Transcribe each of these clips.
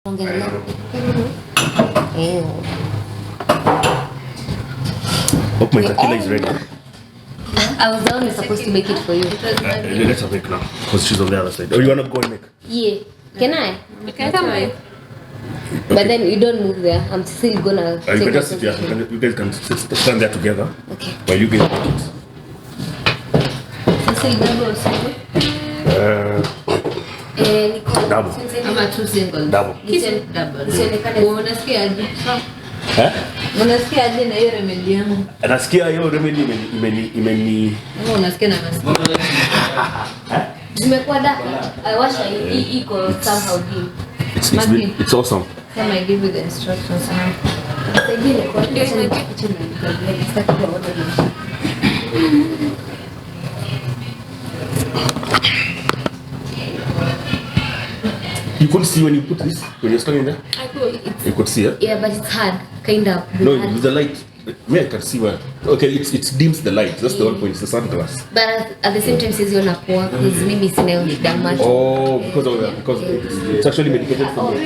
Hope my tequila is ready. I was only supposed to make it for you. Let's have make now, because she's on the other side. Or you wanna go and make? Yeah. Can I? Okay, come on. But then you don't move there. I'm still gonna. You can just sit here. You guys can stand there together. Okay. While you guys make it. Double. Ama two single. Double. Kitchen double. Unasikia aje? Eh? Unasikia aje na hiyo remedy yangu? Nasikia hiyo remedy imeni Unasikia na nasikia. Zimekuwa daka. I wash iko somehow deep. It's awesome. Come I give you the instructions now. You could see when you put this, when you're standing there? I could. You could see it? Yeah, but it's hard. Kind of. No, with the light. Me, I can see where. Okay, it dims the light. That's the whole point. It's the sunglass. But at the same time, says you're not poor because maybe it's not that much. Oh, because it's actually medicated for me.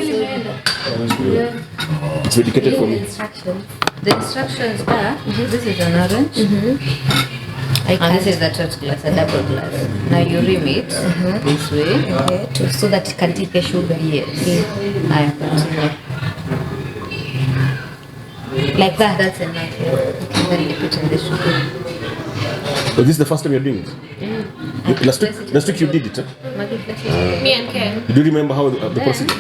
It's medicated for me. The instructions are, this is an orange, and this is the third glass, a double glass. Now you rim it this way. Okay, so that it can take the sugar. Yes. I continue. Like that. That's enough. Then you put in the sugar. So this is the first time you're doing it? Last week you did it, huh? Me and Ken. Do you remember how the procedure?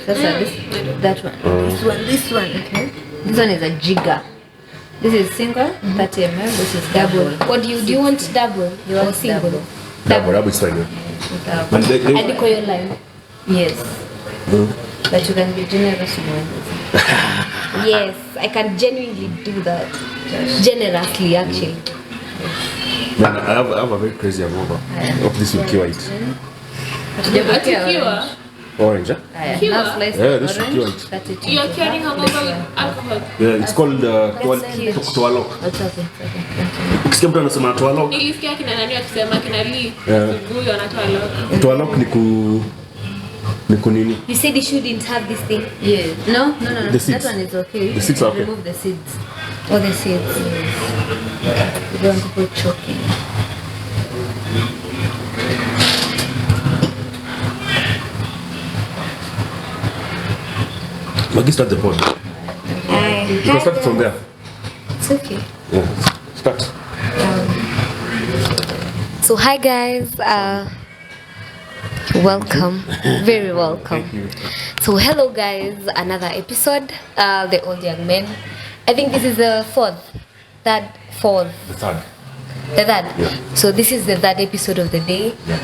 That's that one. This one. Okay. This one is a jigger. This is single, 30 ml. This is double. What do you want double? You or want single? Double is fine. Yeah. Double. And call your line. Yes. But you can be generous with Yes, I can genuinely do that. Generously, actually. Man, I have a very crazy amount of this will cure it. Orange, huh? Now slice Yeah, this should cure orange. it. Cut it You're into curing half. hangover with alcohol. Yeah, it's called Tualok. It's okay. Ukisikia mtu anasema Tualok, Nilisikia kina nani wakisema kina Lee. Yeah. Huyo anatoa lock. Tualok ni kunini? You said you shouldn't have this thing. Yes. No. The seeds. That one is okay. The seeds are okay. Remove the seeds. Or the seeds. You don't want people choking. Maggie, start the pod. You can start from there. It's okay. Yeah, start. So hi guys, welcome, very welcome. Thank you. So hello guys, another episode, the old young men. I think this is the fourth. The third. Yeah. So this is the third episode of the day. Yeah.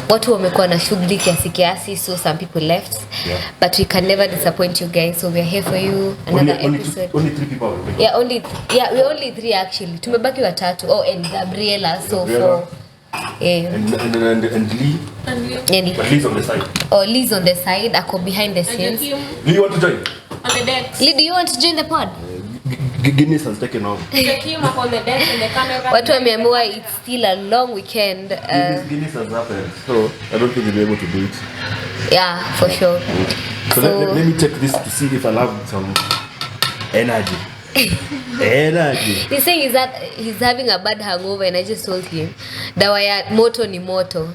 Watu wamekuwa na shughuli kiasi, so some people left. Yeah. But we can never disappoint you guys, so we are here for you. Another episode. Only 3 people. Yeah, we're only 3 actually. Tumebaki watatu. Oh, and Gabriela, so Gabriela. 4. Yeah. And Lee. And But Lee's on the side. Lee's on the side. Ako behind the And scenes. Joachim Lee, you want to join? on the decks. Lee, do you want to join the pod? Guinness has taken off. Joachim up on the decks and the camera. Watu wameamua it's still a long weekend. Guinness has happened, so I don't think we'll be able to do it. Yeah, for sure. So let me check this to see if I have some energy. Energy. He's saying is that he's having a bad hangover, and I just told him dawa ya moto ni moto.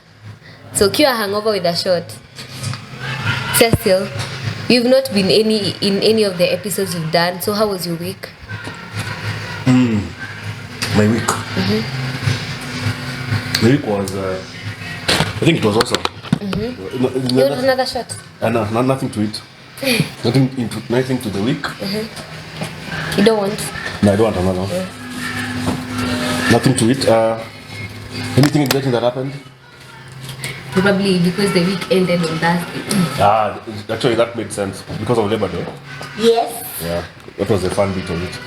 So cure hangover with a shot. Cecil, you've not been in any of the episodes you've done. So how was your week? My week. My week was, I think it was awesome. You want another shot? No, nothing to it. Nothing to the week. You don't want? No, I don't want another. Nothing to it. Anything exciting that happened? Probably because the week ended on Thursday. Actually that made sense because of Labor Day. Yes. Yeah, that was the fun bit of it.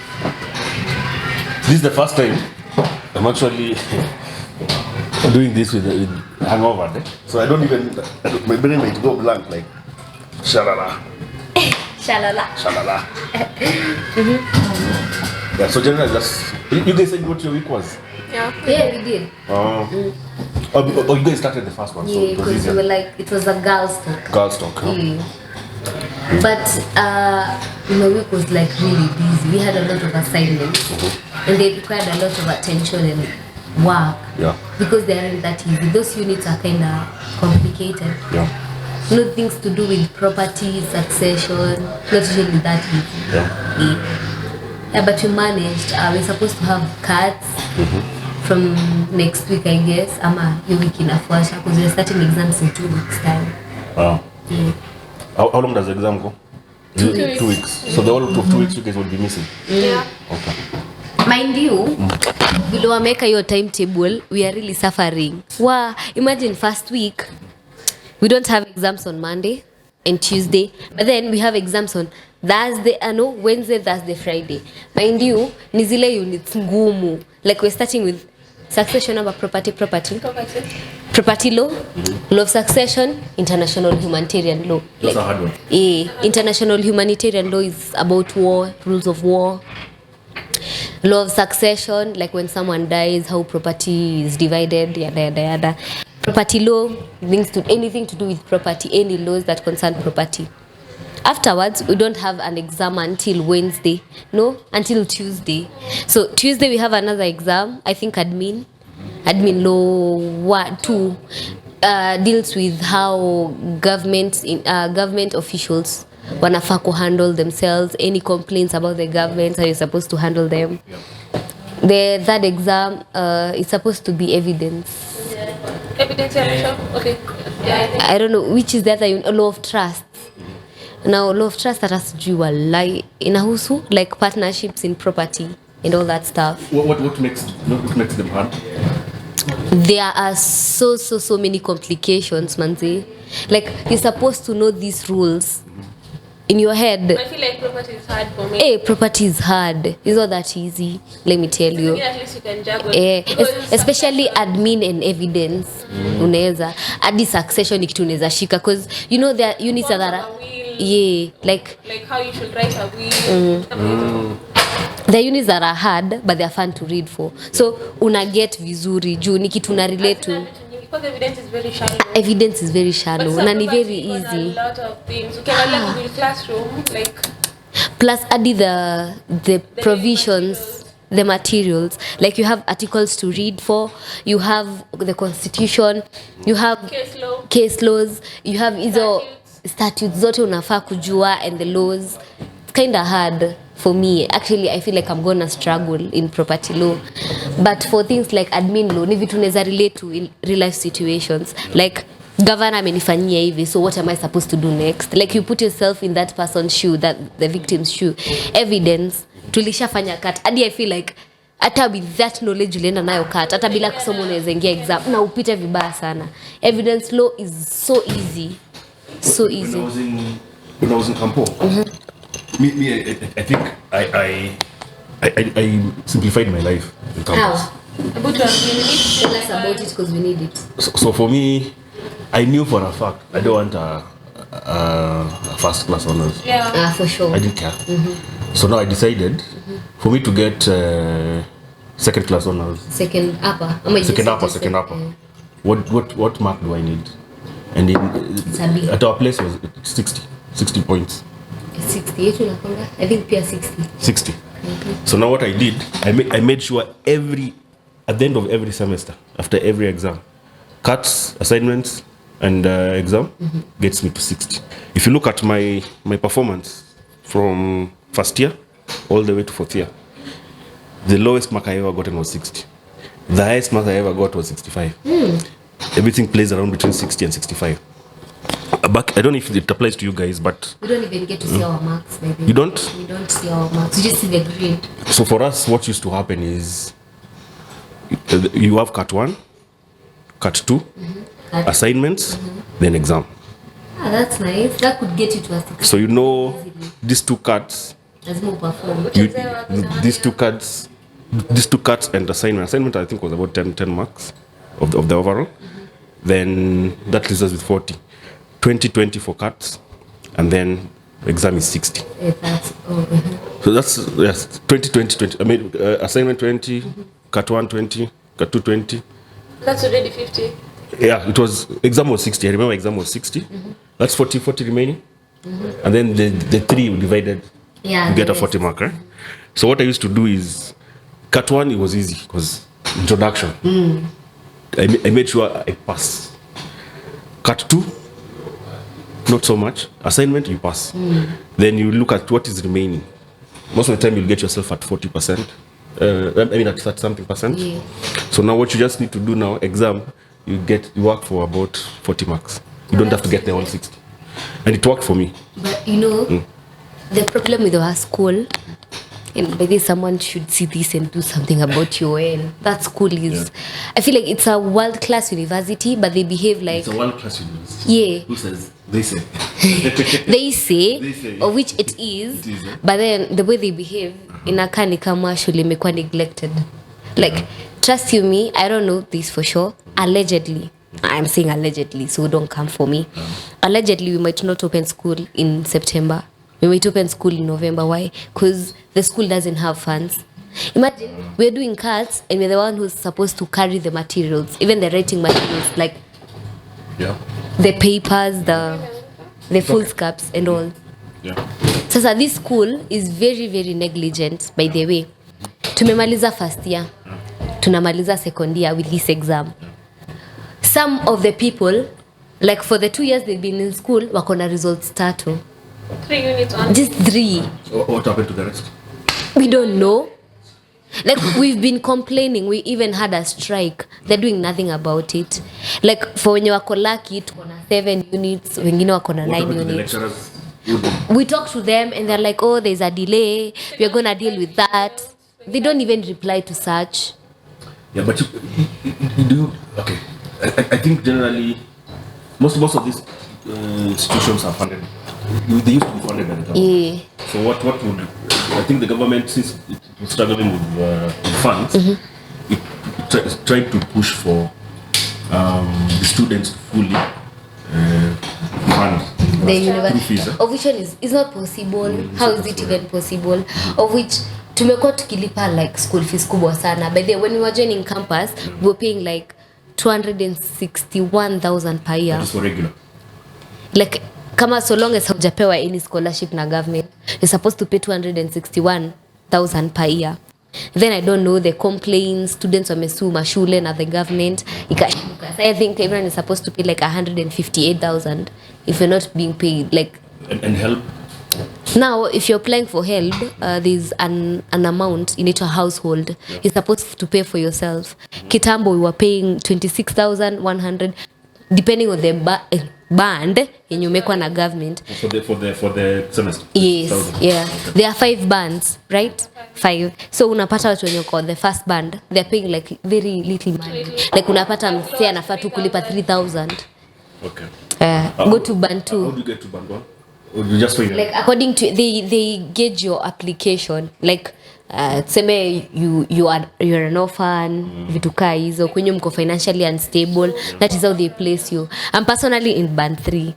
This is the first time I'm actually doing this with hangover. So I don't even, my brain might go blank like, shalala. Shalala. Shalala. Yeah, so generally that's, you guys said what your week was? Yeah. Yeah, we did. Oh, you guys started the first one, so Yeah, it was because we easier. were like, it was a girls' talk. Girls talk, huh? Yeah. But my week was like really busy. We had a lot of assignments, and they required a lot of attention and work. Yeah. Because they aren't that easy. Those units are kind of complicated. Yeah. No things to do with property, succession, not usually that easy. Yeah, but we managed. We're supposed to have cards from next week, I guess. Ama your week inafuata because we're starting exams in 2 weeks time. Wow. How long does the exam go? 2 weeks. 2 weeks. So the whole of 2 weeks you guys will be missing. Yeah. Okay. Mind you, vile wameka your timetable, we are really suffering. Wow, imagine first week, we don't have exams on Monday and Tuesday, but then we have exams on Thursday, Wednesday, Thursday, Friday. Mind you, ni zile units ngumu. Like we're starting with succession of property law, law of succession, international humanitarian law. That's a hard one. International humanitarian law is about war, rules of war. Law of succession, like when someone dies, how property is divided, yada yada yada. Property law, links to anything to do with property, any laws that concern property. Afterwards, we don't have an exam until Wednesday, no, until Tuesday. So Tuesday we have another exam, I think admin law 2 deals with how government officials wanafaa kuhandle themselves, any complaints about the government, how you're supposed to handle them. The third exam is supposed to be evidence. Evidence, yeah, sure. Okay. Yeah. I don't know which is the other law of trust. Now law of trust that has to do inahusu like partnerships in property and all that stuff. What makes them hard? There are so many complications, manzi. Like you're supposed to know these rules in your head. I feel like property is hard for me. Hey, property is hard. It's not that easy. Let me tell you. At least you can juggle. Especially admin and evidence. Unaweza. Adi succession ni kitu unaweza shika because you know there are units that are like how you should write a will. The units that are hard but they are fun to read for. So una get vizuri juu ni kitu na relate to. Because evidence is very shallow. Evidence is very shallow. Na ni very easy. A lot of things. You can learn in classroom like plus add the provisions, the materials, like you have articles to read for, you have the constitution, you have case laws, you have hizo statutes zote unafaa kujua and the laws. It's kind of hard for me. Actually, I feel like I'm gonna struggle in property law, but for things like admin law ni vitu unaweza relate to in real life situations, like governor amenifanyia hivi, so what am I supposed to do next? Like you put yourself in that person's shoe, that the victim's shoe. Evidence tulishafanya cut hadi I feel like hata with that knowledge ulienda nayo cut, hata bila kusoma unaweza ingia exam na upite vibaya sana. Evidence law is so easy, so easy. When I was in Campo, I think I simplified my life in campus. How? Tell us about it because we need it. So for me, I knew for a fact I don't want a first class honors. yeah. For sure. I didn't care. So now I decided for me to get second class honors. Second upper. Second upper. What mark do I need? And at our place was 60 points. 68 unakonga? I think pia 60. So now what I did, I made sure at the end of every semester, after every exam, cuts, assignments, and exam gets me to 60. If you look at my performance from first year all the way to fourth year, the lowest mark I ever gotten was 60. The highest mark I ever got was 65. Everything plays around between 60 and 65. I don't know if it applies to you guys, but we don't even get to see our marks. Maybe. You don't? We don't see our marks. We just see the grade. So for us, what used to happen is you have cut 1, cut 2, assignments, then exam. That's nice. That could get you to a 60. So you know these two cuts. As more perform. These two cuts and assignment I think was about 10 marks of the overall. Then that leaves us with 40. 20 for cuts, and then exam is 60. So that's 20. I mean assignment 20, cut 1 20, cut 2 20. That's already 50. Yeah, exam was 60. I remember exam was 60. That's 40 remaining. and then the 3 divided, Yeah, you get a the 40 mark, right? So what I used to do is, cut 1, it was easy because introduction. I made sure I pass. Cut 2, not so much. Assignment, you pass. Then you look at what is remaining. Most of the time, you'll get yourself at 40%. I mean, at 30 something percent. Yeah. So now, what you just need to do now, exam, you work for about 40 marks. You don't have to get the whole 60. And it worked for me. But you know, the problem with our school, and maybe someone should see this and do something about UN. That school is, I feel like it's a world-class university, but they behave like, It's a world-class university. yeah, Who says? They say. they say, They say. of which it is, It is, eh? but then the way they behave, inakaa ni kama shule imekuwa neglected. Like, trust you me, I don't know this for sure. Allegedly, I'm saying allegedly, so don't come for me. Allegedly, we might not open school in September. We might open school in November. Why? Because the school doesn't have funds. Imagine we're doing cuts and we're the one who's supposed to carry the materials, even the writing materials, like Yeah. the papers, the foolscaps and all. Yeah. Sasa this school is very very negligent, by the way. Tumemaliza first year, tunamaliza second year with this exam. Some of the people, like for the 2 years they've been in school, wako na results 3. 3 units on. Just 3. So what happened to the rest? We don't know. Like, we've been complaining. We even had a strike. They're doing nothing about it. Like, for wenye wako lucky, tuko na 7 units, wengine wako na 9 What happened to the units. lecturers? We talk to them and they're like, oh, there's a delay. We're going to deal with that. They don't even reply to such. Yeah, but you do. Okay, I think generally most of these institutions are funded. They used to be funded by the government. Yeah. So what would I think the government, since it was struggling with funds, it tried to push for the students to fully fund The through university, fees. of which one is not possible. How is it even possible? Of which tumekuwa tukilipa like school fees kubwa sana. By the way, when we were joining campus, we were paying like 261,000 per year. Just for regular. Like, kama so long as haujapewa any scholarship na government, you're supposed to pay 261,000 per year. Then I don't know, the complaints, students wamesue mashule na the government ikashuka. So I think everyone is supposed to pay like 158,000 if you're not being paid. Like, And help. now if you're applying for help, there's an amount in each household. You're supposed to pay for yourself. Kitambo we were paying 26,100 depending on the band yenye umekwa na government. For the semester. Yes, 1,000. yeah. There are 5 bands, right? 5. So unapata watu wenye kwa the first band, they're paying like very little money. Like unapata msee anafaa tu kulipa 3,000. Okay. Go to band 2. How do you get to band 1? Or you just find Like according to they gauge your application. Like tuseme you're an orphan, vitu kaa hizo, kwenye mko financially unstable, that is how they place you. I'm personally in band 3.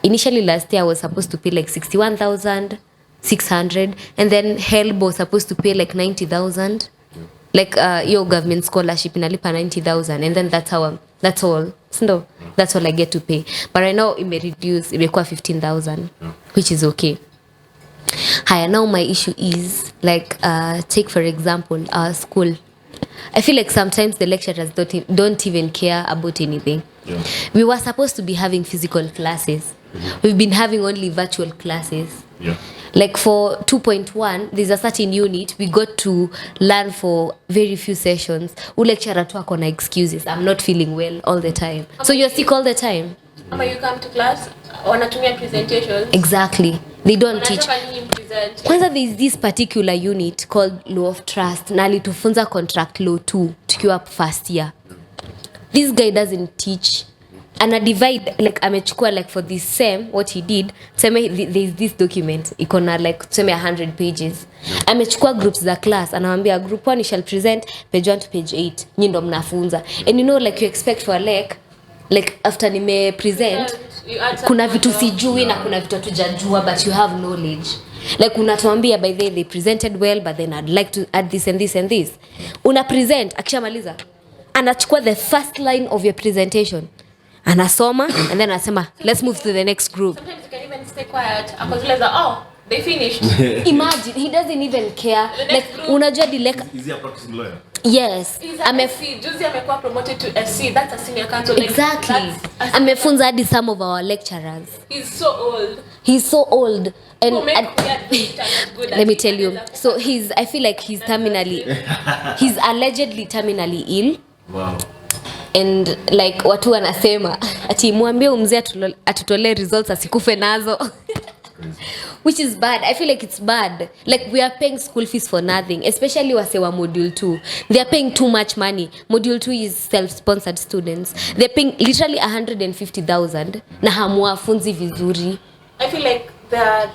Initially last year I was supposed to pay like 61,600 and then HELB was supposed to pay like 90,000. Like your government scholarship inalipa 90,000 and then that's all. No, that's all I get to pay. But right now it may reduce, imekuwa 15,000, which is okay. Higher now my issue is like take for example our school. I feel like sometimes the lecturers don't even care about anything. Yeah. We were supposed to be having physical classes. We've been having only virtual classes. Yeah. Like for 2.1, there's a certain unit we got to learn for very few sessions. Lecturer tu ako na excuses. I'm not feeling well all the time. So you're sick all the time. Ama you come to class, wanatumia presentations. Exactly. They don't teach. Wanataka nini present. Kwanza there's this particular unit called Law of Trust. Na alitufunza contract law 2 tukiwa first year. This guy doesn't teach. Ana divide, like amechukua like for this same what he did, tuseme there's this document iko na like tuseme 100 pages. Amechukua groups za class, anawambia group 1 shall present page 1 to page 8. Nyinyi ndo mnafunza. And you know like you expect for a like after nime present kuna vitu sijui na kuna vitu tujajua but you have knowledge. Like unatuambia by they presented well but then I'd like to add this and this and this. Una present akishamaliza anachukua the first line of your presentation anasoma and then anasema let's move to the next group. Sometimes you can even stay quiet. Because they finished. Imagine he doesn't even care. Like unajua is he a practicing lawyer? Yes. Juzi amekuwa promoted to SC. That's a senior counsel. Exactly. Amefunza hadi some of our lecturers. He's so old. And let me tell you. you. So I feel like he's allegedly terminally ill. Wow. And like watu wanasema ati muambie mzee atutolee results asikufe nazo. Which is bad. I feel like it's bad. Like we are paying school fees for nothing, especially wasewa module 2. They are paying too much money. Module 2 is self-sponsored students. They're paying literally 150,000 na hamuwafunzi vizuri. I feel like they're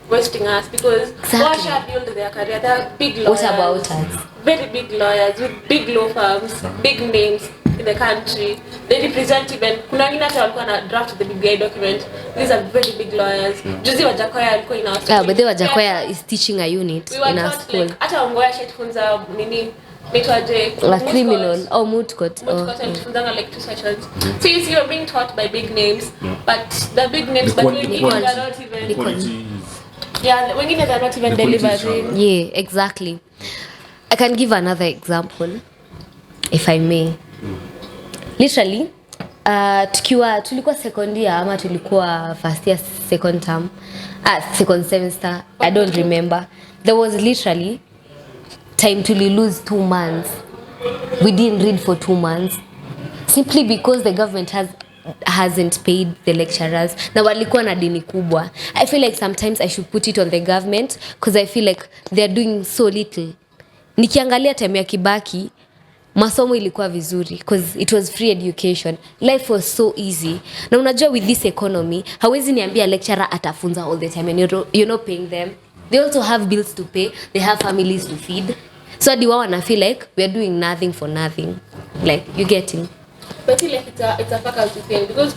wasting us because Exactly. Washa build their career. They're big lawyers. What about us? Very big lawyers with big law firms, big names in the country. They represent even kuna wengine hata walikuwa na draft the BBI document. These are very big lawyers. Juzi Wajakoya alikuwa in our school. Yeah, but Wajakoya is teaching a unit in our school. Like, hata Ongoya shatufunza nini mitwaje A criminal or moot court. Tufunzanga like 2 sessions. So you see you're being taught by big names, but the big names but wengine they're not even wengine they're not even delivering. Yeah, exactly. I can give another example if I may. Literally tulikuwa second year ama tulikuwa first year second term second semester, I don't remember. There was literally time to lose 2 months. We didn't read for 2 months simply because the government hasn't paid the lecturers na walikuwa na deni kubwa. I feel like sometimes I should put it on the government because I feel like they're doing so little. Nikiangalia time ya Kibaki masomo ilikuwa vizuri because it was free education. Life was so easy. Na unajua with this economy hawezi niambia lecturer atafunza all the time and you're not paying them. They also have bills to pay, they have families to feed. So hadi wao wana feel like we are doing nothing for nothing. Like you getting? But I feel like it's a faculty thing because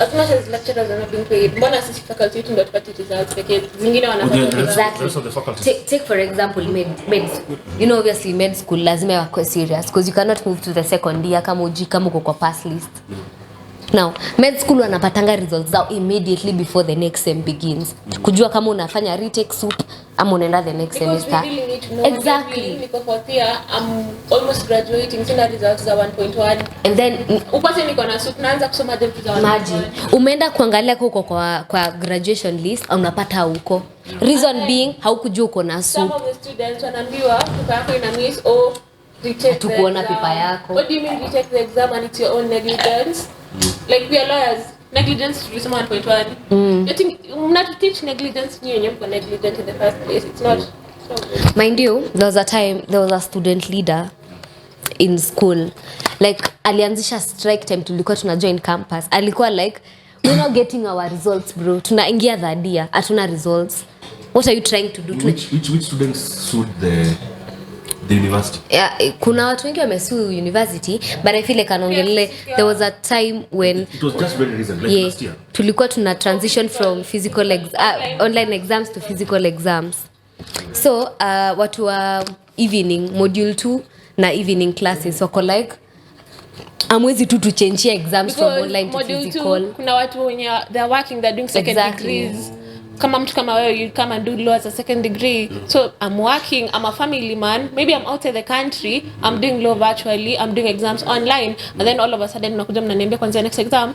as much as lecturers are not being paid, mbona sisi faculty yetu ndio tupate results pekee. Zingine wanapata exactly. Take for example med school. You know obviously med school lazima wako serious because you cannot move to the second year kama uko kwa pass list. Now, med school wanapatanga results zao immediately before the next sem begins. Kujua kama unafanya retake suit ama unaenda the next semester. We really need to know. Exactly. Niko fourth year, I'm almost graduating, sina results za 1.1. And then upate niko na suit naanza kusoma them za 1.1. Imagine umeenda kuangalia huko kwa graduation list unapata huko. Reason being haukujua uko na suit. Some of the students wanaambiwa paper yako ina miss retake the exam. Paper yako. What do you mean retake the exam and it's your own negligence? Like we are lawyers. Negligence is 1.1. You think not to teach negligence you're negligent in the first place. It's not good. Mind you, there was a student leader in school. Like alianzisha strike time tulikuwa tuna join campus. Alikuwa like we're not getting our results bro. Tunaingia third year, hatuna results. What are you trying to do? Which students sued the university? Yeah, kuna watu wengi wamesue university, but I feel like anaongelele there was a time when it was just very recent, like last year. Tulikuwa tuna transition from online exams to physical exams. So watu wa evening module 2 na evening classes wako like amwezi tu change exams because from online to physical. 2, kuna watu wenye they're working, they're doing second degrees. Kama mtu kama wewe, you come and do law as a second degree. So I'm working, I'm a family man, maybe I'm outside the country, I'm doing law virtually, I'm doing exams online, and then all of a sudden nakuja mnaniambia kwanza next exam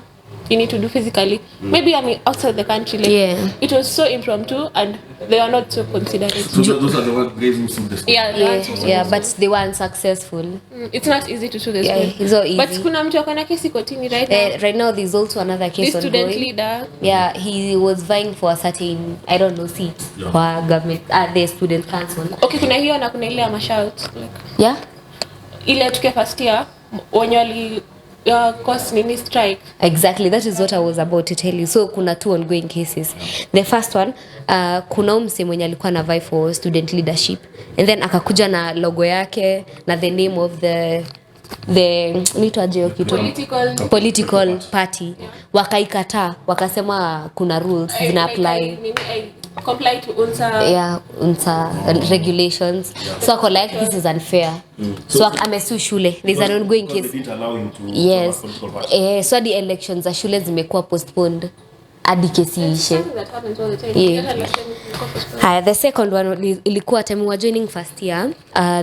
you need to do physically. Maybe I'm outside the country, like it was so impromptu and they are not so considerate. So those are the ones who sued the school. Yeah, but they were unsuccessful. It's not easy to sue the school. It's not easy. But kuna mtu akona kesi kotini right now. Right now there's also another case this student leader. Yeah, he was vying for a certain, I don't know, seat for government the student council. Okay, kuna hiyo na kuna ile ya mashout. Yeah? Ile tuke first year wenye wali cause nini strike. Exactly, that is what I was about to tell you. So kuna 2 ongoing cases. The first one, kuna mse mwenye alikuwa na vie for student leadership and then akakuja na logo yake na the name of the nitwaje kitu political party. Wakaikataa, wakasema kuna rules zina apply. comply to UNSA. Yeah, UNSA regulations. So ako like this is unfair. So amesu shule. There's an ongoing Because case. they didn't allow him to Yes. serve a political party. So the elections za shule zimekuwa postponed hadi kesi ishe. Something that happens all the time. Yeah. You get election, you go for school. Hi, the second one ilikuwa time we were joining first year.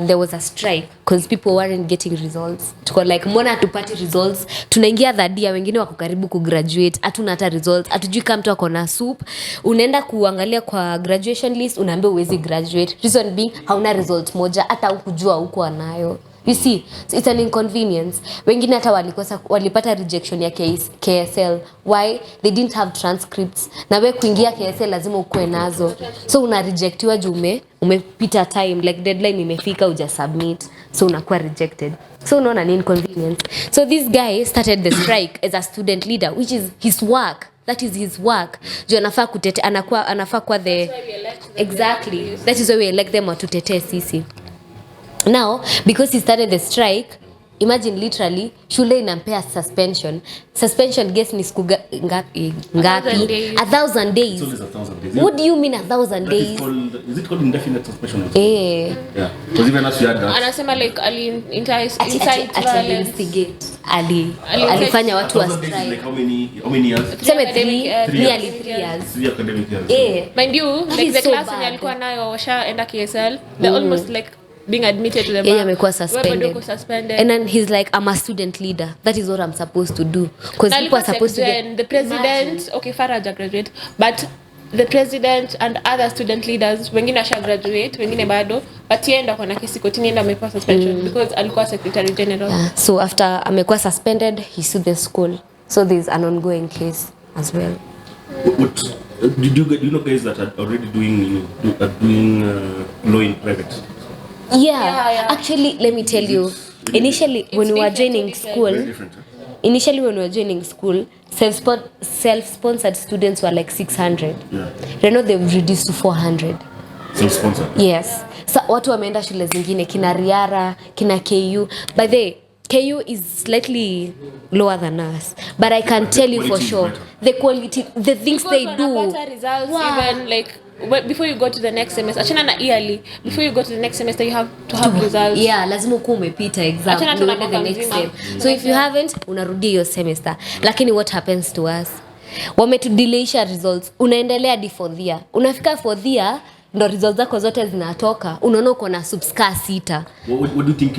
There was a strike because people weren't getting results. Tuko like mbona tupati results? Tunaingia third year, wengine wako karibu kugraduate, hatuna hata results. Hatujui kama mtu ako na soup. Unaenda kuangalia kwa graduation list, unaambiwa uwezi graduate. Reason being hauna result moja hata hukujua huko anayo. You see, so it's an inconvenience. Wengine hata walipata rejection ya KSL. Why? They didn't have transcripts. Na wewe kuingia KSL lazima ukue nazo. So una rejectiwa juu umepita time, like deadline imefika uja submit. So unakuwa rejected. So unaona ni inconvenience. So this guy started the strike as a student leader, which is his work. That is his work. Juu anafaa anafaa kwa the exactly. That is why we elect them watutete sisi. Now, because he started the strike, imagine literally, shule inampea suspension. Suspension guess ni siku ngapi? 1,000 days. It's always 1,000 days. What do you mean 1,000 That days? is it called indefinite suspension? Eh. Yeah. Because even as you had that. Anasema like incite Ati violence. instigate. Alifanya watu wa 1,000 days is strike. like how many years? Tuseme Academic years. nearly 3 years. 3 academic years. Eh. Mind you, That like is the so class bad. yenye alikuwa nayo washaenda KSL, they're almost like being admitted to the Yeye bar. amekuwa Wewe suspended. bado uko suspended. And then he's like, I'm a student leader. That is what I'm supposed to do. Because Na people alikuwa are supposed to second, get... the president, okay, Faraj graduate, but the president and other student leaders, wengine asha graduate, wengine bado, but yeye ndo ako na kesi kotini, ndo amepewa suspension because alikuwa secretary general. Yeah. So after amekuwa suspended, he sued the school. So there's an ongoing case as well. What do you know guys that are already doing law in private? Yeah. Actually, let me tell you. Initially, when we were joining Very school, different. Huh? initially when we were joining school, self-sponsored students were like 600. Yeah. Right now they've reduced to 400. Self-sponsored. Yes. So watu wameenda shule zingine kina Riara, kina KU. By the way, KU is slightly lower than us, but I can tell you for quality is sure better. the quality, the things Because they do. wanapata results Wow. even like before you go to the next semester, achana na yearly, before you go to the next semester you have to have results. Yeah, lazima ukuwe umepita exam Achana ndio tu na uende the mwaka next mzima. sem. So if you haven't, unarudia hiyo semester. Lakini what happens to us? Wametudelayisha results. Unaendelea hadi fourth year. Unafika fourth year ndo results zako zote zinatoka. Unaona uko na subscar 6. What do you think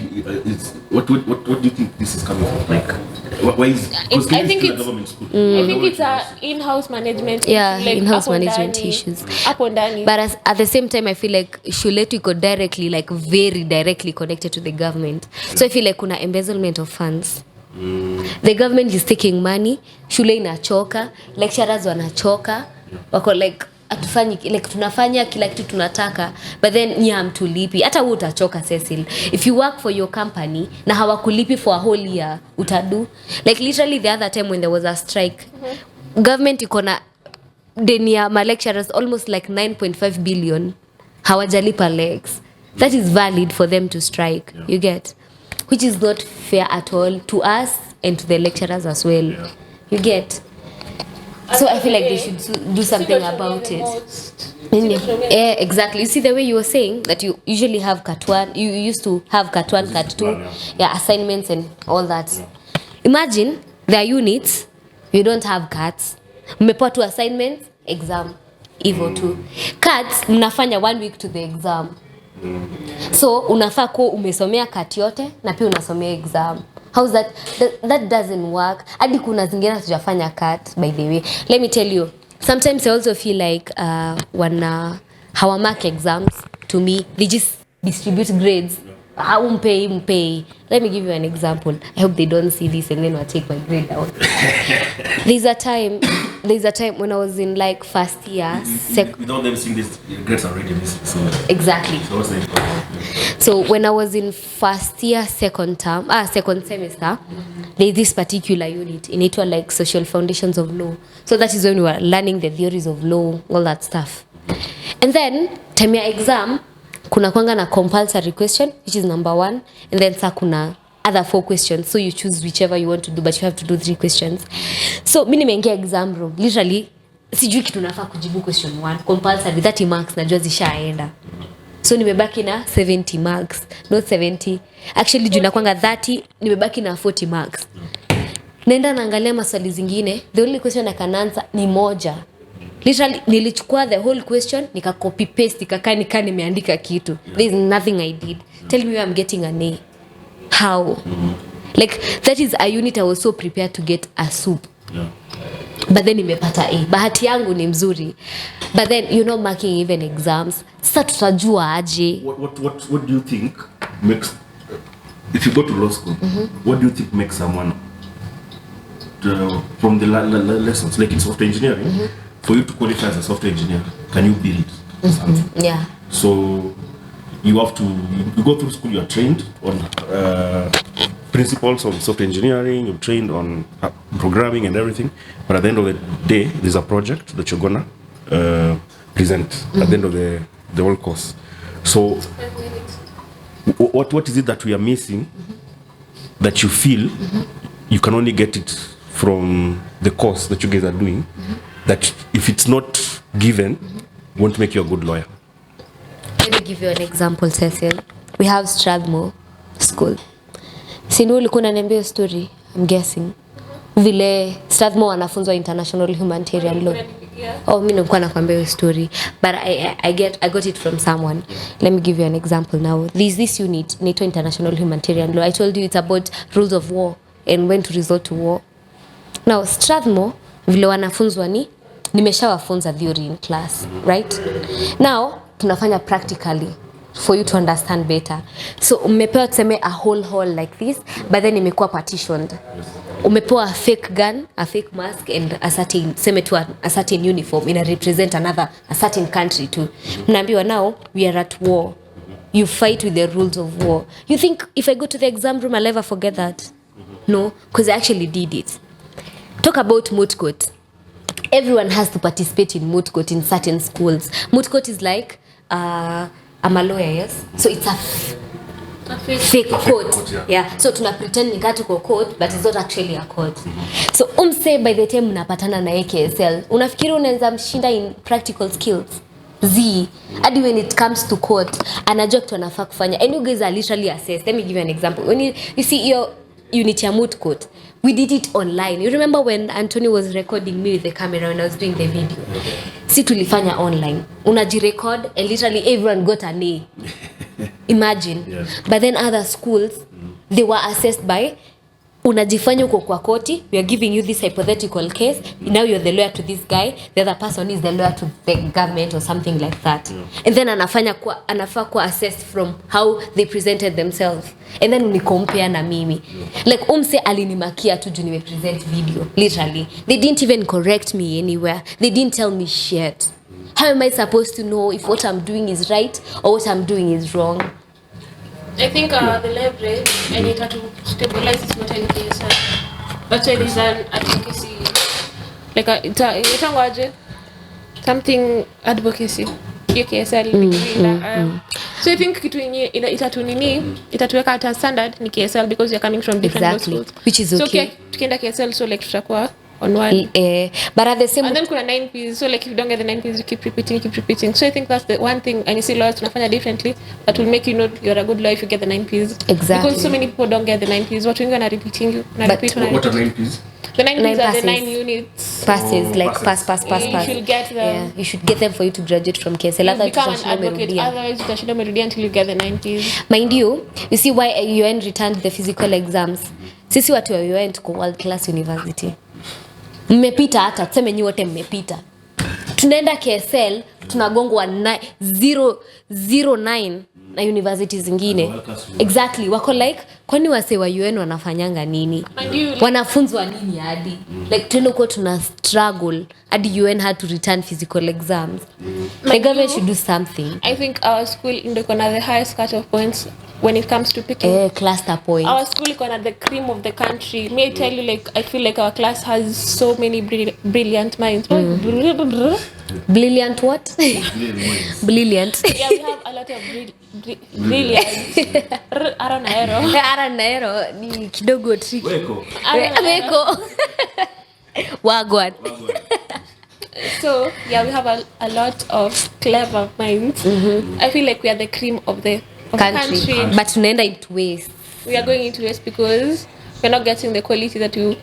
what do you think this is coming from? Like why is because I think a it's- government school. I think it's a in-house management Yeah, issue, like in-house hapo management ndani, issues. hapo ndani. But at the same time, I feel like shule yetu iko directly, like very directly connected to the government. So I feel like kuna embezzlement of funds. The government is taking money, shule inachoka, lecturers wanachoka, wako like atufanyi like tunafanya kila kitu tunataka, but then nyie hamtulipi. Hata wewe utachoka Cecil. If you work for your company na hawakulipi for a whole year, utadu. Like literally the other time when there was a strike, government iko na deni ya ma lecturers almost like 9.5 billion. Hawajalipa legs. That is valid for them to strike. Yeah. You get? Which is not fair at all to us and to the lecturers as well. Yeah. You get? So I feel like they should do something about it. Yeah, exactly. You see the way you were saying that you usually have cut 1, you used to have cut 1, cut 2, yeah, assignments and all that. Yeah. Imagine there are units, you don't have cuts. Mmepewa 2 assignments, exam. Hivyo tu. Cuts mnafanya 1 week to the exam. So unafaa kuwa umesomea cut yote na pia unasomea exam. How's that? That doesn't work. Hadi kuna zingine tujafanya cut, by the way. Let me tell you, sometimes I also feel like when our mark exams, to me, they just distribute grades. Umpei. Let me give you an example. I hope they don't see this and then I'll take my grade down. There's a time when I was in like first year. Without them seeing this, grades are already missing. So Exactly. what's the important? So when I was in first year, second semester, there's this particular unit in it were like social foundations of law. So that is when we were learning the theories of law, all that stuff. And then time ya exam, kuna kwanga na compulsory question, which is number 1, and then sa kuna other 4 questions. So you choose whichever you want to do, but you have to do 3 questions. So mimi nimeingia exam room. Literally, sijui kitu nafaa kujibu question 1 compulsory 30 marks najua zishaenda. So nimebaki na 70 marks, not 70. Actually juu nakwanga 30, nimebaki na 40 marks. Naenda naangalia maswali zingine, the only question I can answer ni moja. Literally nilichukua the whole question nika copy paste nika nimeandika kitu. There is nothing I did. Tell me where I'm getting an A. How? Like that is a unit I was so prepared to get a soup. Yeah. But then nimepata A. Bahati yangu ni mzuri. But then marking even exams. Sasa tutajua aje. What do you think makes, if you go to law school, what do you think makes someone from the lessons, like in software engineering, for you to qualify as a software engineer, can you build something? Yeah. So you have to, you go through school, you are trained on principles of software engineering, you're trained on programming and everything, but at the end of the day, there's a project that you're gonna present at the end of the whole course. So what is it that we are missing that you feel you can only get it from the course that you guys are doing, that if it's not given, won't make you a good lawyer? Let me give you an example, Cecil. We have Strathmore School. Sinu ulikuwa unaniambia story, I'm guessing. Vile Strathmore wanafunzwa international humanitarian law. Oh, mimi nilikuwa nakwambia story, but I got it from someone. Let me give you an example now. There's this unit, NATO International Humanitarian Law. I told you it's about rules of war and when to resort to war. Now, Strathmore, vile wanafunzwa nimeshawafunza theory in class, right? Now, tunafanya practically for you to understand better. So, umepewa tuseme a whole hall like this, but then imekuwa partitioned. Umepewa a fake gun, a fake mask, and a certain uniform in a represent a certain country too. Mnaambiwa now, we are at war. You fight with the rules of war. You think if I go to the exam room, I'll ever forget that? No, because I actually did it. Talk about moot court. Everyone has to participate in moot court in certain schools. Moot court is like, I'm a lawyer, yes? So it's a fake court. Yeah. So tuna pretend ni katuko court, but it's not actually a court. So say by the time mnapatana na KSL, unafikiri unaweza mshinda in practical skills? Hadi when it comes to court, anajua kitu anafaa kufanya. And you guys are literally assessed. Let me give you an example. When you see your unit ya moot court, we did it online. You remember when Anthony was recording me with the camera when I was doing the video? Si tulifanya online. Unajirecord and literally everyone got an A. Imagine. Yes. But then other schools, they were assessed by unajifanya uko kwa koti, we are giving you this hypothetical case, now you're the lawyer to this guy, the other person is the lawyer to the government or something like that. Yeah. And then anafaa kuwa assessed from how they presented themselves. And then unicompare na mimi. Yeah. Like umse alinimakia tu juu nimepresent video, literally. They didn't even correct me anywhere. They didn't tell me shit. How am I supposed to know if what I'm doing is right or what I'm doing is wrong? I think the leverage and it had to stabilize is not any KSL. That's why there's an advocacy, like a something advocacy. KSL. So I think itatuweka at a standard ni KSL because you're coming from different schools. Which is okay. So tukienda KSL so like tutakuwa on one. But at the same and then kuna 9 Ps, so like if you don't get the 9 Ps you keep repeating. So I think that's the one thing, and you see lawyers tunafanya differently that will make you know you're a good lawyer if you get the 9 Ps. Exactly. Because so many people don't get the 9 Ps. What wengi wana repeating you. What are 9 Ps? The 9 Ps are passes. the 9 units. Passes, like passes. pass. You should get them. Yeah, you should get them for you to graduate from KSL. You become an advocate. Otherwise, you should not until you get the 9 Ps. Mind you see why UN returned the physical exams. Sisi watu wa UN tuko world class university. Mmepita hata tuseme nyi wote mmepita. Tunaenda KSL tunagongwa 009 na universities zingine. Exactly. Wako like kwani wase wa UN wanafanyanga nini? Wanafunzwa nini hadi? Like tunakuwa tuna struggle hadi UN had to return physical exams. The government should do something. I think our school in the the highest cut of points when it comes to picking cluster points. Our school is at the cream of the country. May I tell you, like I feel like our class has so many brilliant minds. Brilliant what? Brilliant. Yeah, we have a lot of brilliant. Aranaero ni kidogo tricky. Weko. Wagwan. So yeah, we have a lot of clever minds. I feel like we are the cream of the country. But tunaenda into waste. We are going into waste because we're not getting the quality that we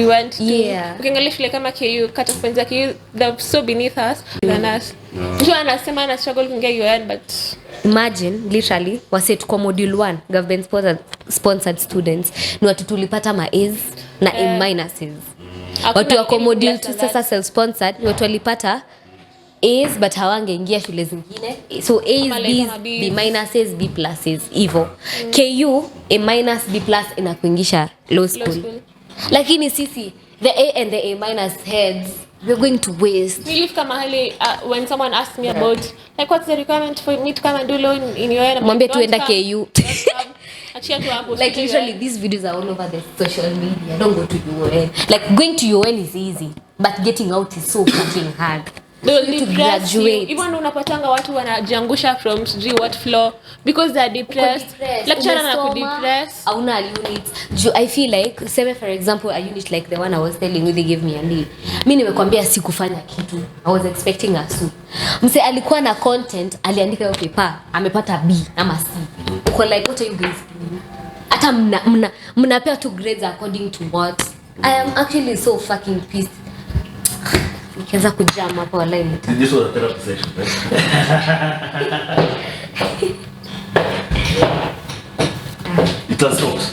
want to. Yeah. Ukiangalia shule kama KU, kata friends like KU, they're so beneath us than us. Mtu anasema ana struggle kuingia UN, but imagine literally wase tuko module 1 government sponsored students ni watu tulipata ma A's na A minuses. Watu wako module 2 sasa self sponsored ni watu walipata A's but hawangeingia shule zingine, so A's, B's, B minuses, B pluses hivyo. KU A minus B plus inakuingisha low school. Lakini sisi the A and the A minus heads we're going to waste. we live kama hali when someone asks me about like what's the requirement for me to come and do loan in your end, mwambie tuenda KU. achia tu hapo. Like literally these videos are all over the social media. Don't go to UN. Like going to UN is easy, but getting out is so fucking hard. They will to depress you. graduate. Even unapatanga watu wanajiangusha from sijui what floor because they are depressed. Lecturer na kudepress. Hauna units. I feel like say for example a unit like the one I was telling you they gave me a D. Mimi nimekwambia sikufanya kitu. I was expecting a C. Mse alikuwa na content, aliandika hiyo paper, amepata B ama C. Uko like what are you guys doing? Hata mnapewa two grades according to what? I am actually so fucking pissed. Nikianza kujam hapo wallahi mta. This was a therapy session, right? It has not.